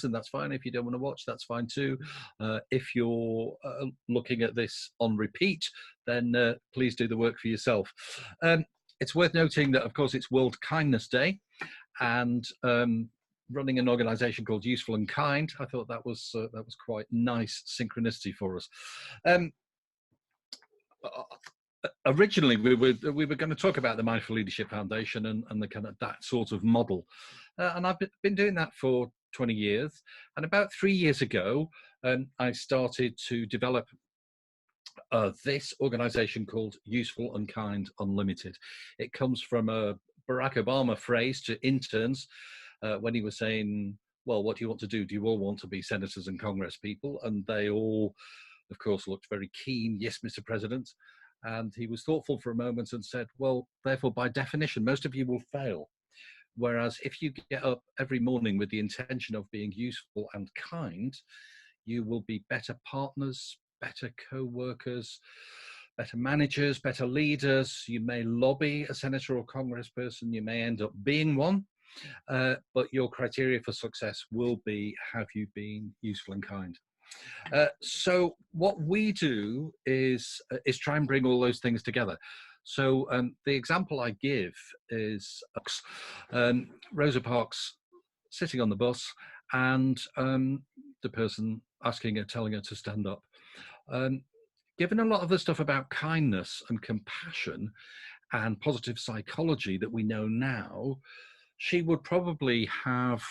listen, that's fine. If you don't want to watch, that's fine too. If you're looking at this on repeat, then please do the work for yourself. It's worth noting that, of course, it's World Kindness Day, and running an organization called Useful and Kind, I thought that was quite nice synchronicity for us. Originally, we were going to talk about the Mindful Leadership Foundation and the kind of that sort of model, and I've been doing that for 20 years. And about 3 years ago, I started to develop this organization called Useful and Kind Unlimited. It comes from a Barack Obama phrase to interns when he was saying, well, what do you want to do? Do you all want to be senators and Congress people? And they all, of course, looked very keen. Yes, Mr. President. And he was thoughtful for a moment and said, well, therefore, by definition, most of you will fail. Whereas if you get up every morning with the intention of being useful and kind, you will be better partners, better co-workers, better managers, better leaders. You may lobby a senator or congressperson. You may end up being one. But your criteria for success will be, have you been useful and kind? So what we do is try and bring all those things together. So the example I give is Rosa Parks sitting on the bus, and the person asking her, telling her to stand up. Given a lot of the stuff about kindness and compassion and positive psychology that we know now, she would probably have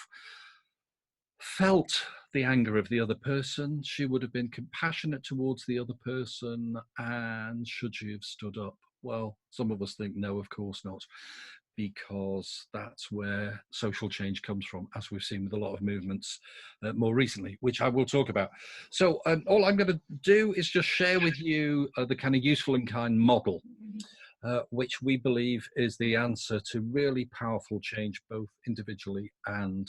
felt the anger of the other person. She would have been compassionate towards the other person. And should she have stood up? Well, some of us think no, of course not, because that's where social change comes from, as we've seen with a lot of movements more recently, which I will talk about. So all I'm going to do is just share with you the kind of useful and kind model, which we believe is the answer to really powerful change, both individually and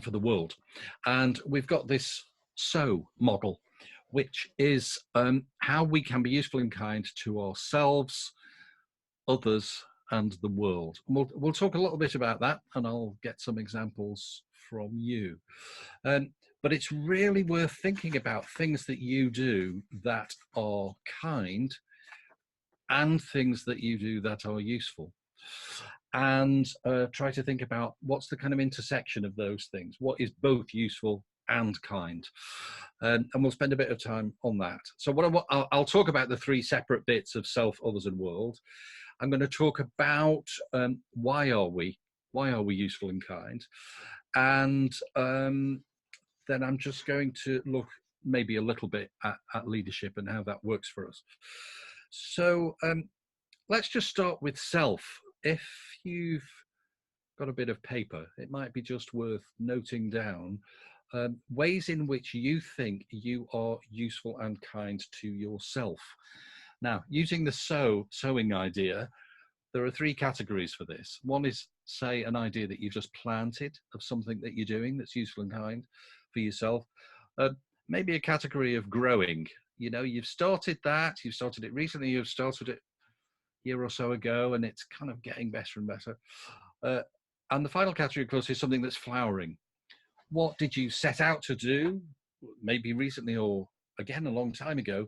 for the world. And we've got this SO model, which is how we can be useful and kind to ourselves, others, and the world. We'll talk a little bit about that, and I'll get some examples from you. But it's really worth thinking about things that you do that are kind and things that you do that are useful. And try to think about what's the kind of intersection of those things. What is both useful and kind? And we'll spend a bit of time on that. So I'll talk about the three separate bits of self, others, and world. I'm going to talk about why are we useful and kind? And then I'm just going to look maybe a little bit at leadership and how that works for us. So let's just start with self. If you've got a bit of paper, it might be just worth noting down ways in which you think you are useful and kind to yourself. Now, using the sowing idea, there are three categories for this. One is, say, an idea that you've just planted of something that you're doing that's useful and kind for yourself. Maybe a category of growing. You know, you've started it recently, you've started it year or so ago, and it's kind of getting better and better. And the final category, of course, is something that's flowering. What did you set out to do, maybe recently or again a long time ago,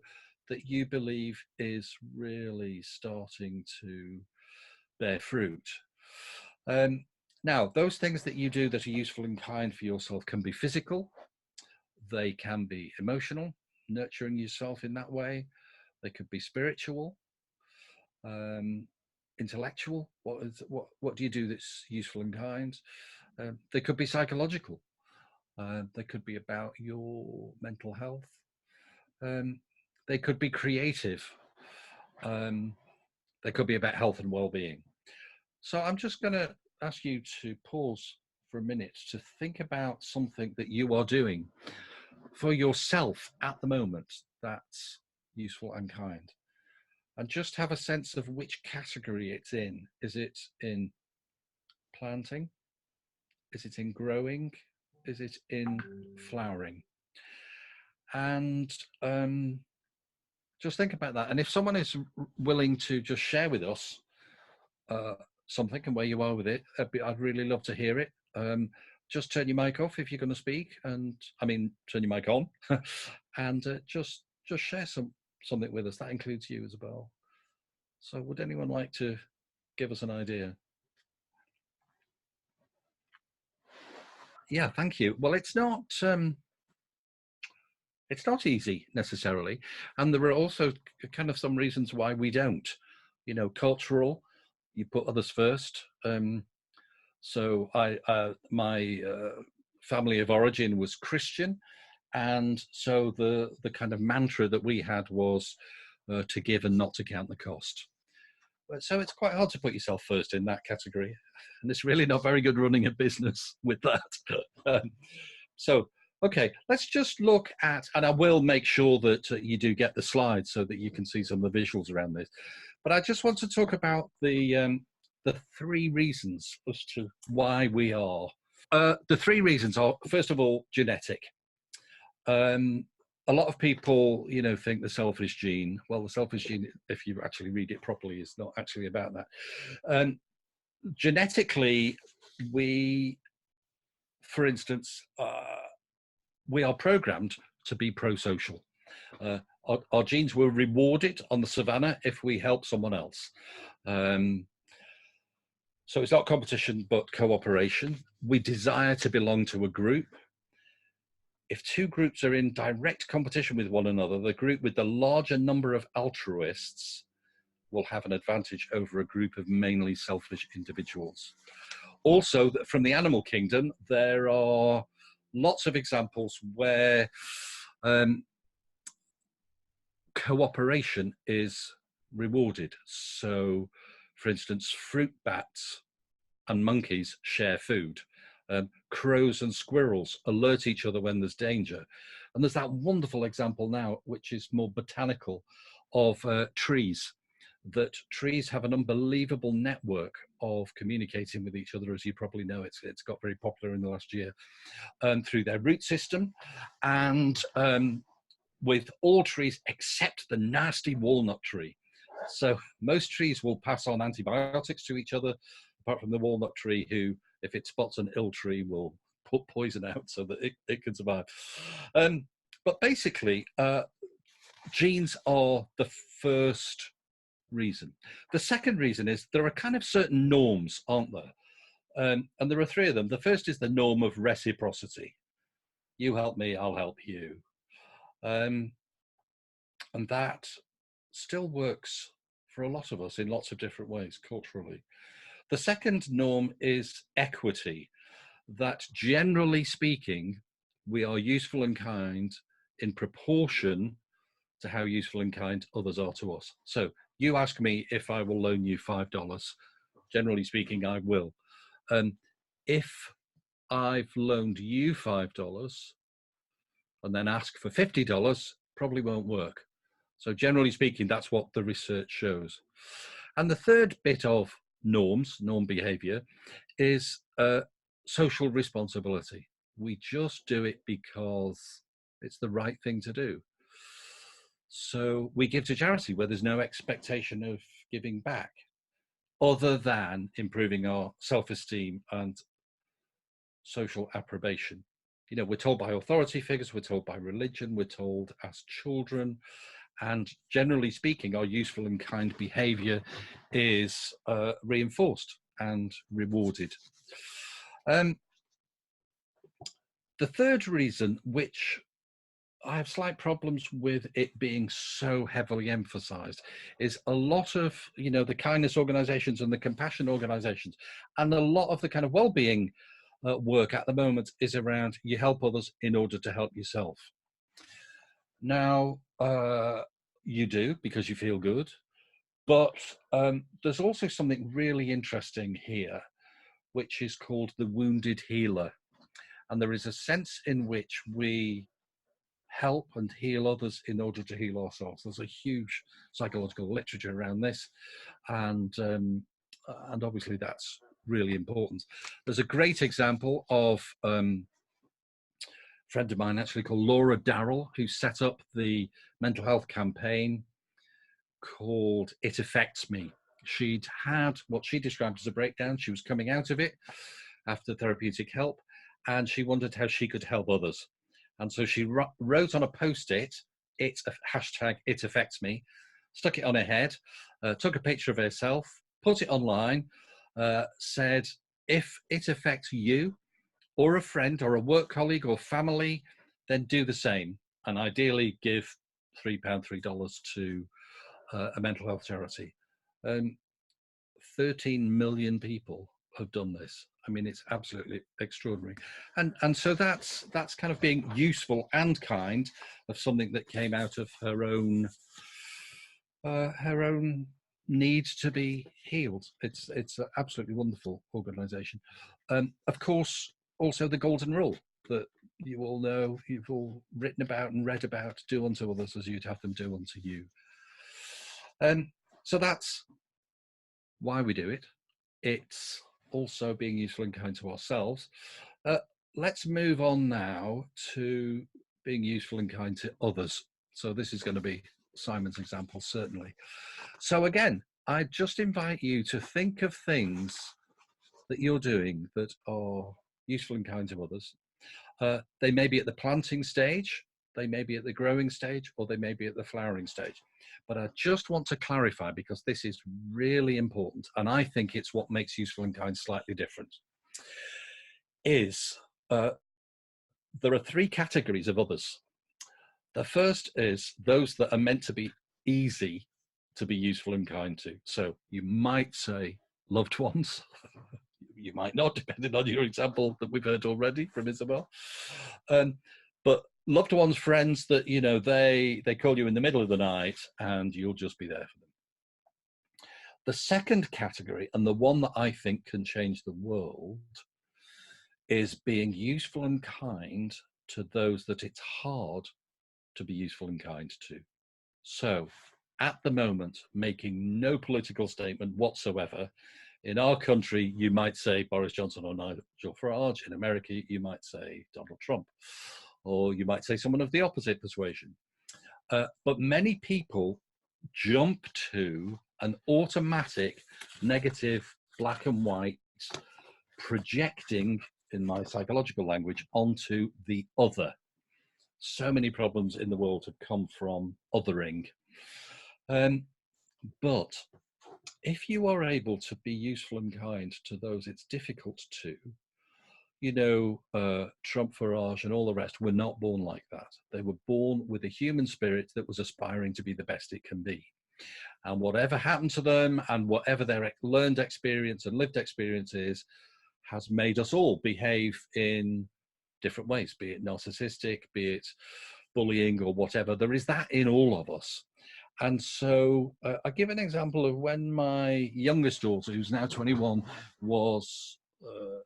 that you believe is really starting to bear fruit? Now, those things that you do that are useful and kind for yourself can be physical, they can be emotional, nurturing yourself in that way, they could be spiritual, intellectual. What do you do that's useful and kind? They could be psychological. They could be about your mental health. They could be creative. They could be about health and well-being. So I'm just going to ask you to pause for a minute to think about something that you are doing for yourself at the moment that's useful and kind. And just have a sense of which category it's in. Is it in planting? Is it in growing? Is it in flowering? And just think about that. And if someone is willing to just share with us something and where you are with it, I'd really love to hear it. just turn your mic off if you're going to speak, and I mean turn your mic on, and just share something with us. That includes you as well. So would anyone like to give us an idea? Yeah, thank you. Well, it's not easy necessarily, and there are also kind of some reasons why we don't. You know, cultural. You put others first. So my family of origin was Christian, and so the kind of mantra that we had was to give and not to count the cost. So it's quite hard to put yourself first in that category, and it's really not very good running a business with that. So, okay, let's just look at, and I will make sure that you do get the slides so that you can see some of the visuals around this. But I just want to talk about the 3 reasons as to why we are. The 3 reasons are, first of all, genetic. A lot of people, you know, think the selfish gene. Well, the selfish gene, if you actually read it properly, is not actually about that. Genetically, we, for instance, we are programmed to be pro-social. Our genes were rewarded on the savannah if we help someone else. So it's not competition, but cooperation. We desire to belong to a group. If 2 groups are in direct competition with one another, the group with the larger number of altruists will have an advantage over a group of mainly selfish individuals. Also, from the animal kingdom, there are lots of examples where cooperation is rewarded. So, for instance, fruit bats and monkeys share food. Crows and squirrels alert each other when there's danger. And there's that wonderful example now, which is more botanical, of trees. That trees have an unbelievable network of communicating with each other. As you probably know, it's got very popular in the last year, through their root system. And with all trees except the nasty walnut tree. So most trees will pass on antibiotics to each other, apart from the walnut tree, who, if it spots an ill tree, will put poison out so that it can survive. But basically, genes are the first reason. The second reason is there are kind of certain norms, aren't there? And there are 3 of them. The first is the norm of reciprocity. You help me, I'll help you. And that still works for a lot of us in lots of different ways culturally. The second norm is equity, that generally speaking, we are useful and kind in proportion to how useful and kind others are to us. So you ask me if I will loan you $5. Generally speaking, I will. If I've loaned you $5 and then ask for $50, probably won't work. So generally speaking, that's what the research shows. And the third bit of norm behavior, is social responsibility. We just do it because it's the right thing to do. So we give to charity where there's no expectation of giving back, other than improving our self-esteem and social approbation. You know, we're told by authority figures, we're told by religion, we're told as children, and generally speaking, our useful and kind behavior is reinforced and rewarded. The third reason, which I have slight problems with it being so heavily emphasized, is a lot of, you know, the kindness organizations and the compassion organizations, and a lot of the kind of well-being work at the moment is around you help others in order to help yourself. Now, you do because you feel good, but there's also something really interesting here, which is called the wounded healer. And there is a sense in which we help and heal others in order to heal ourselves. There's a huge psychological literature around this, and obviously that's really important. There's a great example of a friend of mine actually called Laura Darrell, who set up the mental health campaign called It Affects Me. She'd had what she described as a breakdown. She was coming out of it after therapeutic help, and she wondered how she could help others. And so she wrote on a post-it, it's a hashtag, it affects me, stuck it on her head, took a picture of herself, put it online, said, if it affects you or a friend or a work colleague or family, then do the same. And ideally give £3, $3 to a mental health charity. 13 million people have done this. I mean, it's absolutely extraordinary. And so that's kind of being useful and kind of something that came out of her own need to be healed. It's an absolutely wonderful organisation. Of course, also the golden rule that you all know, you've all written about and read about: do unto others as you'd have them do unto you. So that's why we do it. It's also being useful and kind to ourselves. Let's move on now to being useful and kind to others. So this is going to be Simon's example, certainly. So again, I just invite you to think of things that you're doing that are useful and kind to others. They may be at the planting stage, they may be at the growing stage, or they may be at the flowering stage. But I just want to clarify, because this is really important, and I think it's what makes useful and kind slightly different, is there are three categories of others. The first is those that are meant to be easy to be useful and kind to. So you might say loved ones. You might not, depending on your example that we've heard already from Isabel. But loved ones, friends that, you know, they call you in the middle of the night and you'll just be there for them. The second category, and the one that I think can change the world, is being useful and kind to those that it's hard to be useful and kind to. So at the moment, making no political statement whatsoever, in our country, you might say Boris Johnson or Nigel Farage. In America, you might say Donald Trump, or you might say someone of the opposite persuasion. But many people jump to an automatic negative black and white projecting, in my psychological language, onto the other. So many problems in the world have come from othering. But if you are able to be useful and kind to those it's difficult to, you know, Trump, Farage, and all the rest were not born like that. They were born with a human spirit that was aspiring to be the best it can be. And whatever happened to them and whatever their learned experience and lived experience is, has made us all behave in different ways, be it narcissistic, be it bullying or whatever. There is that in all of us. And so I give an example of when my youngest daughter, who's now 21, was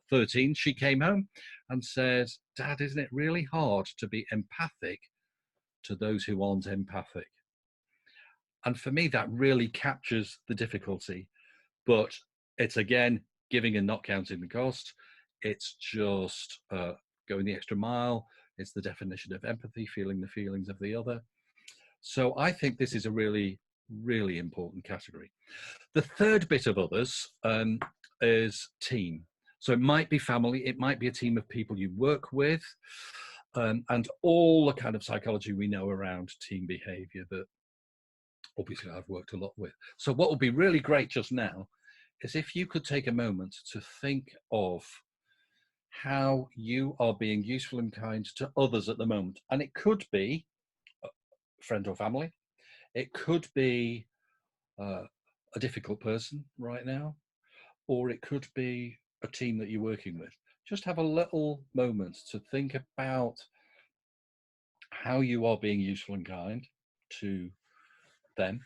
13. She came home and said, "Dad, isn't it really hard to be empathic to those who aren't empathic?" And for me, that really captures the difficulty. But it's, again, giving and not counting the cost. It's just going the extra mile. It's the definition of empathy, feeling the feelings of the other. So I think this is a really, really important category. The third bit of others is team. So it might be family, it might be a team of people you work with, and all the kind of psychology we know around team behavior that obviously I've worked a lot with. So what would be really great just now is if you could take a moment to think of how you are being useful and kind to others at the moment. And it could be friend or family. It could be a difficult person right now, or it could be a team that you're working with. Just have a little moment to think about how you are being useful and kind to them,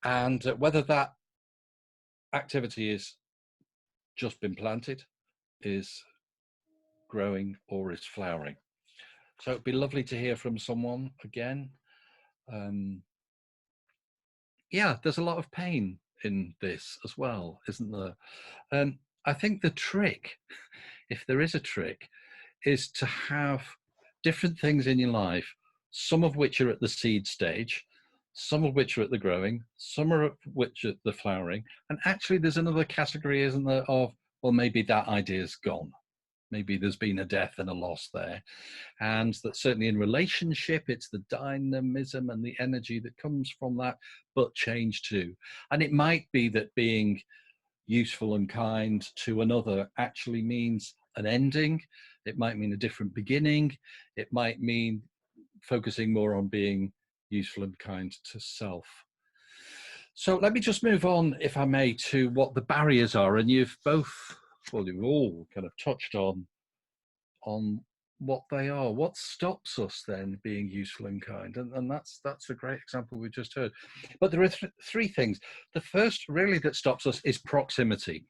and whether that activity is just been planted, is growing, or is flowering. So it'd be lovely to hear from someone again. Yeah, there's a lot of pain in this as well, isn't there? I think the trick, if there is a trick, is to have different things in your life, some of which are at the seed stage, some of which are at the growing, some are at which are at the flowering. And actually there's another category, isn't there, of, well, maybe that idea's gone. maybe there's been a death and a loss there, and that certainly in relationship, it's the dynamism and the energy that comes from that, but change too. And it might be that being useful and kind to another actually means an ending. It might mean a different beginning. It might mean focusing more on being useful and kind to self. So let me just move on, if I may, to what the barriers are. And you've both, well, you've all kind of touched on what they are. What stops us then being useful and kind? And that's a great example we just heard. But there are three things. The first really that stops us is proximity.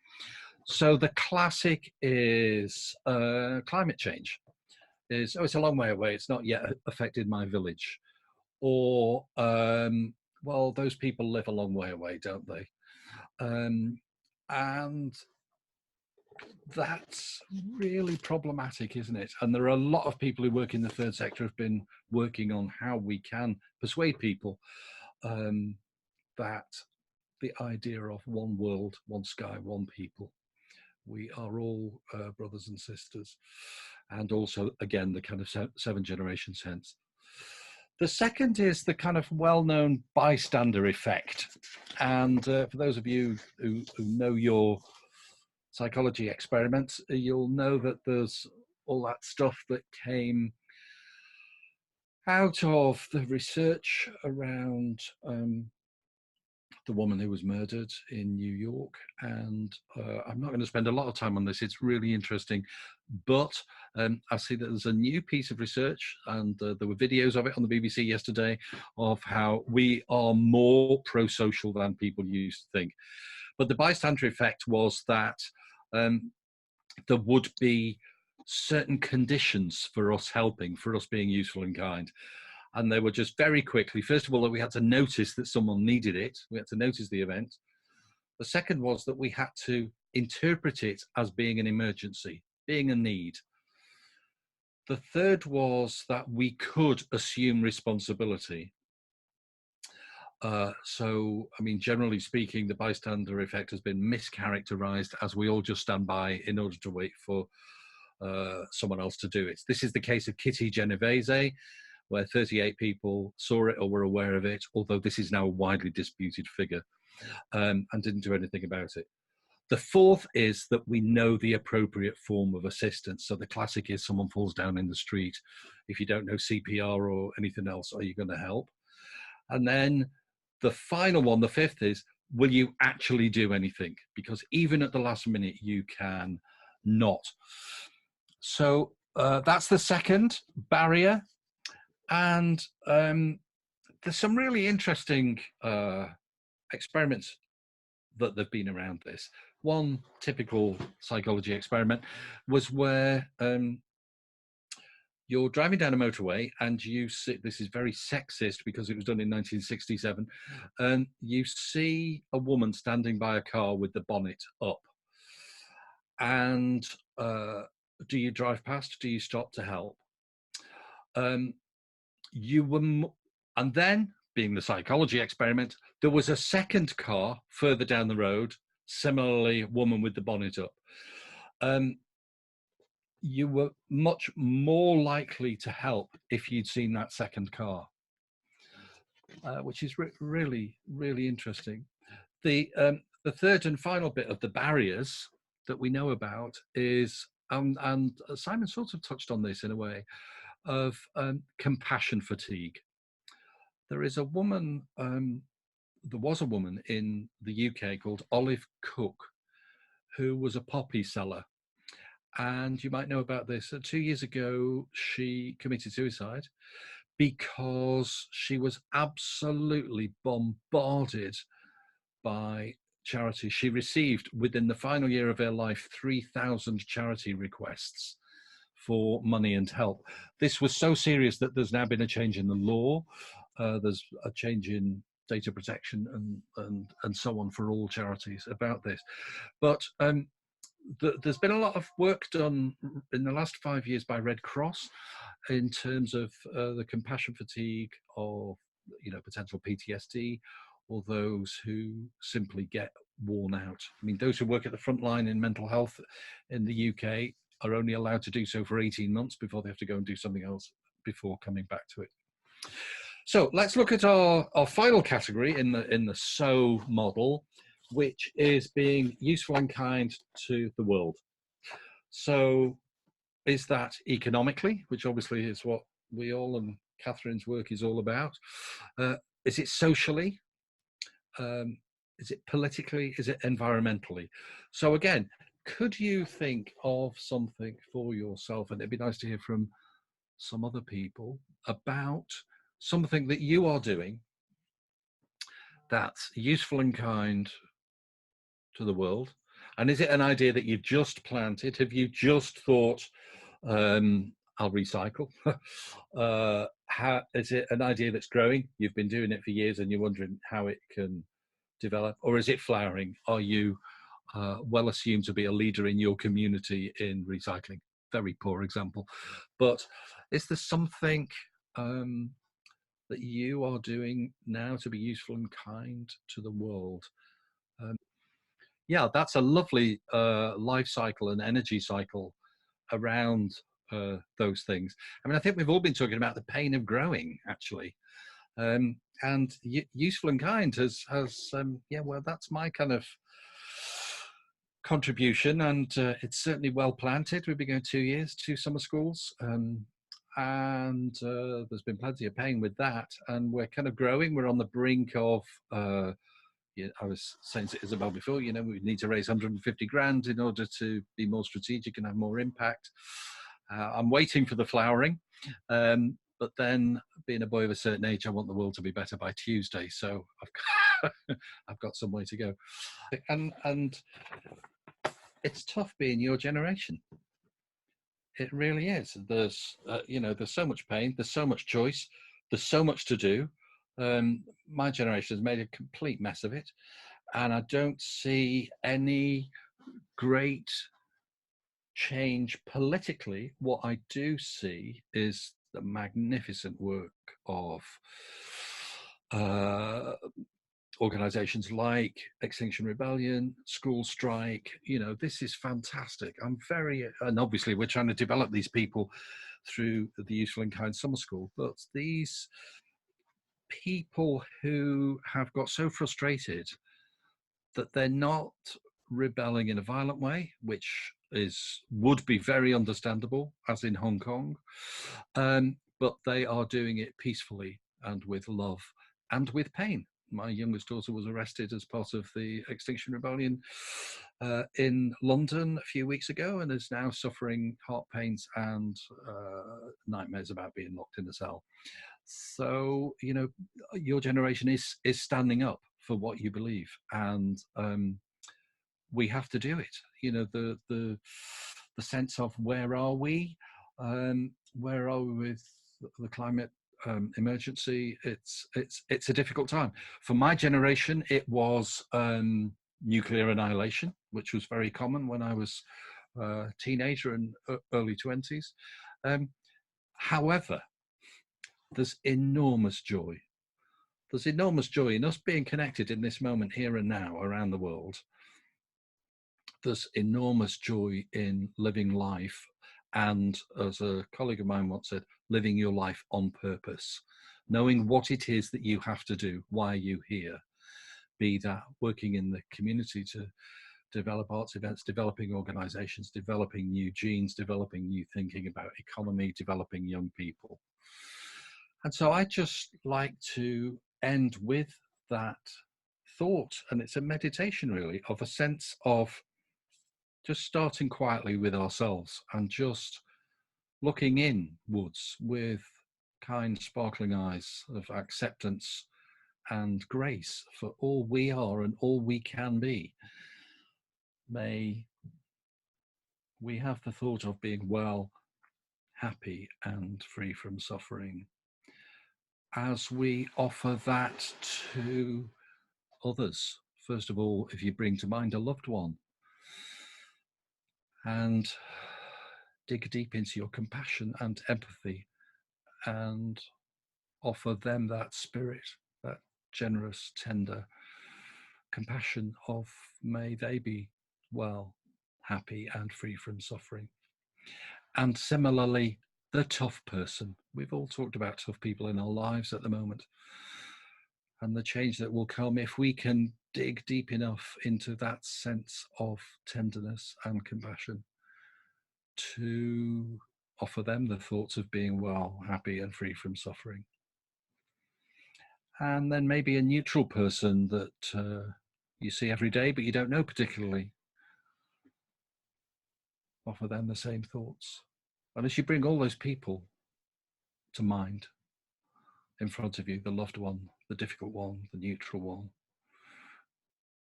So the classic is climate change. It's a long way away. It's not yet affected my village. Or, well, those people live a long way away, don't they? And that's really problematic, isn't it? And there are a lot of people who work in the third sector have been working on how we can persuade people that the idea of one world, one sky, one people, we are all brothers and sisters. And also, again, the kind of seven generation sense. The second is the kind of well-known bystander effect. And for those of you who know your psychology experiments, you'll know that there's all that stuff that came out of the research around the woman who was murdered in New York. And I'm not going to spend a lot of time on this. It's really interesting. But I see that there's a new piece of research, and there were videos of it on the BBC yesterday, of how we are more pro-social than people used to think. But the bystander effect was that there would be certain conditions for us helping, for us being useful and kind. And they were just very quickly, first of all, that we had to notice that someone needed it. We had to notice the event. The second was that we had to interpret it as being an emergency, being a need. The third was that we could assume responsibility. So, I mean, generally speaking, the bystander effect has been mischaracterized as we all just stand by in order to wait for someone else to do it. This is the case of Kitty Genovese, where 38 people saw it or were aware of it, although this is now a widely disputed figure, and didn't do anything about it. The fourth is that we know the appropriate form of assistance. So the classic is someone falls down in the street. If you don't know CPR or anything else, are you going to help? And then the final one, the fifth, is will you actually do anything? Because even at the last minute, you can not. So that's the second barrier. And there's some really interesting experiments that have been around this. One typical psychology experiment was where you're driving down a motorway and you see, this is very sexist because it was done in 1967, and you see a woman standing by a car with the bonnet up. And do you drive past? Do you stop to help? And then, being the psychology experiment, there was a second car further down the road, similarly, a woman with the bonnet up. You were much more likely to help if you'd seen that second car, which is really, really interesting. The third and final bit of the barriers that we know about is, and Simon sort of touched on this in a way, of compassion fatigue. There is a woman, there was a woman in the UK called Olive Cook, who was a poppy seller. And you might know about this. 2 years ago, she committed suicide because she was absolutely bombarded by charity. She received, within the final year of her life, 3,000 charity requests for money and help. This was so serious that there's now been a change in the law. There's a change in data protection and so on for all charities about this. But there's been a lot of work done in the last 5 years by Red Cross in terms of the compassion fatigue of, potential PTSD, or those who simply get worn out. I mean, those who work at the front line in mental health in the UK are only allowed to do so for 18 months before they have to go and do something else before coming back to it. So let's look at our final category in the SO model, which is being useful and kind to the world. So is that economically, which obviously is what WEAll and Catherine's work is all about? Is it socially? Is it politically? Is it environmentally? So again, could you think of something for yourself? And it'd be nice to hear from some other people about something that you are doing that's useful and kind to the world. And is it an idea that you've just planted? Have you just thought, I'll recycle? How is it an idea that's growing? You've been doing it for years and you're wondering how it can develop, or is it flowering? Are you well assumed to be a leader in your community in recycling? Very poor example, but is there something that you are doing now to be useful and kind to the world? Yeah, that's a lovely life cycle and energy cycle around those things. I mean, I think we've all been talking about the pain of growing, actually. And useful and kind has yeah, well, that's my kind of contribution, and it's certainly well planted. We've been going 2 years, 2 summer schools, and there's been plenty of pain with that, and we're kind of growing. We're on the brink of yeah, I was saying to Isabel before, you know, we need to raise 150 grand in order to be more strategic and have more impact. I'm waiting for the flowering, but then being a boy of a certain age, I want the world to be better by Tuesday. So I've got some way to go. And it's tough being your generation. It really is. There's, you know, there's so much pain, there's so much choice, there's so much to do. My generation has made a complete mess of it, and I don't see any great change politically. What I do see is the magnificent work of organizations like Extinction Rebellion, School Strike. You know, this is fantastic. And obviously we're trying to develop these people through the Useful and Kind Summer School, but these people who have got so frustrated that they're not rebelling in a violent way, which would be very understandable, as in Hong Kong, but they are doing it peacefully and with love and with pain. My youngest daughter was arrested as part of the Extinction Rebellion in London a few weeks ago, and is now suffering heart pains and nightmares about being locked in a cell. So, you know, your generation is standing up for what you believe, and we have to do it. You know, the sense of where are we with the climate emergency. It's a difficult time. For my generation, it was nuclear annihilation, which was very common when I was a teenager and early 20s. However, there's enormous joy. There's enormous joy in us being connected in this moment, here and now, around the world. There's enormous joy in living life, and as a colleague of mine once said, living your life on purpose, knowing what it is that you have to do, why are you here, be that working in the community to develop arts events, developing organizations, developing new genes, developing new thinking about economy, developing young people. And so I just like to end with that thought, and it's a meditation really, of a sense of just starting quietly with ourselves and just looking inwards with kind, sparkling eyes of acceptance and grace for all we are and all we can be. May we have the thought of being well, happy, and free from suffering as we offer that to others. First of all, if you bring to mind a loved one, and dig deep into your compassion and empathy and offer them that spirit, that generous, tender compassion of may they be well, happy, and free from suffering. And similarly, the tough person. We've all talked about tough people in our lives at the moment, and the change that will come if we can dig deep enough into that sense of tenderness and compassion to offer them the thoughts of being well, happy, and free from suffering. And then maybe a neutral person that you see every day, but you don't know particularly. Offer them the same thoughts. And as you bring all those people to mind in front of you, the loved one, the difficult one, the neutral one,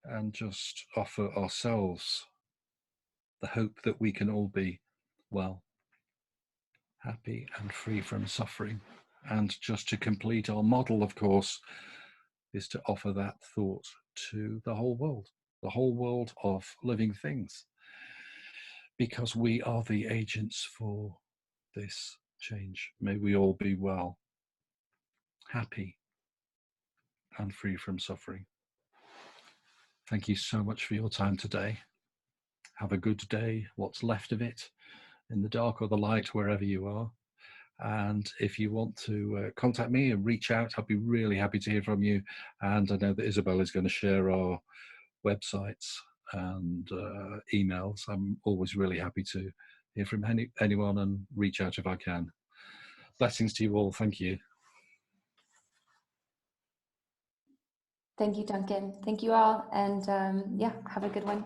and just offer ourselves the hope that we can all be well, happy, and free from suffering. And just to complete our model, of course, is to offer that thought to the whole world of living things, because we are the agents for this change. May we all be well, happy, and free from suffering. Thank you so much for your time today. Have a good day, what's left of it, in the dark or the light, wherever you are. And if you want to contact me and reach out, I'd be really happy to hear from you. And I know that Isabel is going to share our websites and emails. I'm always really happy to hear from anyone and reach out if I can. Blessings to you all. Thank you. Thank you, Duncan. Thank you all. And yeah, have a good one.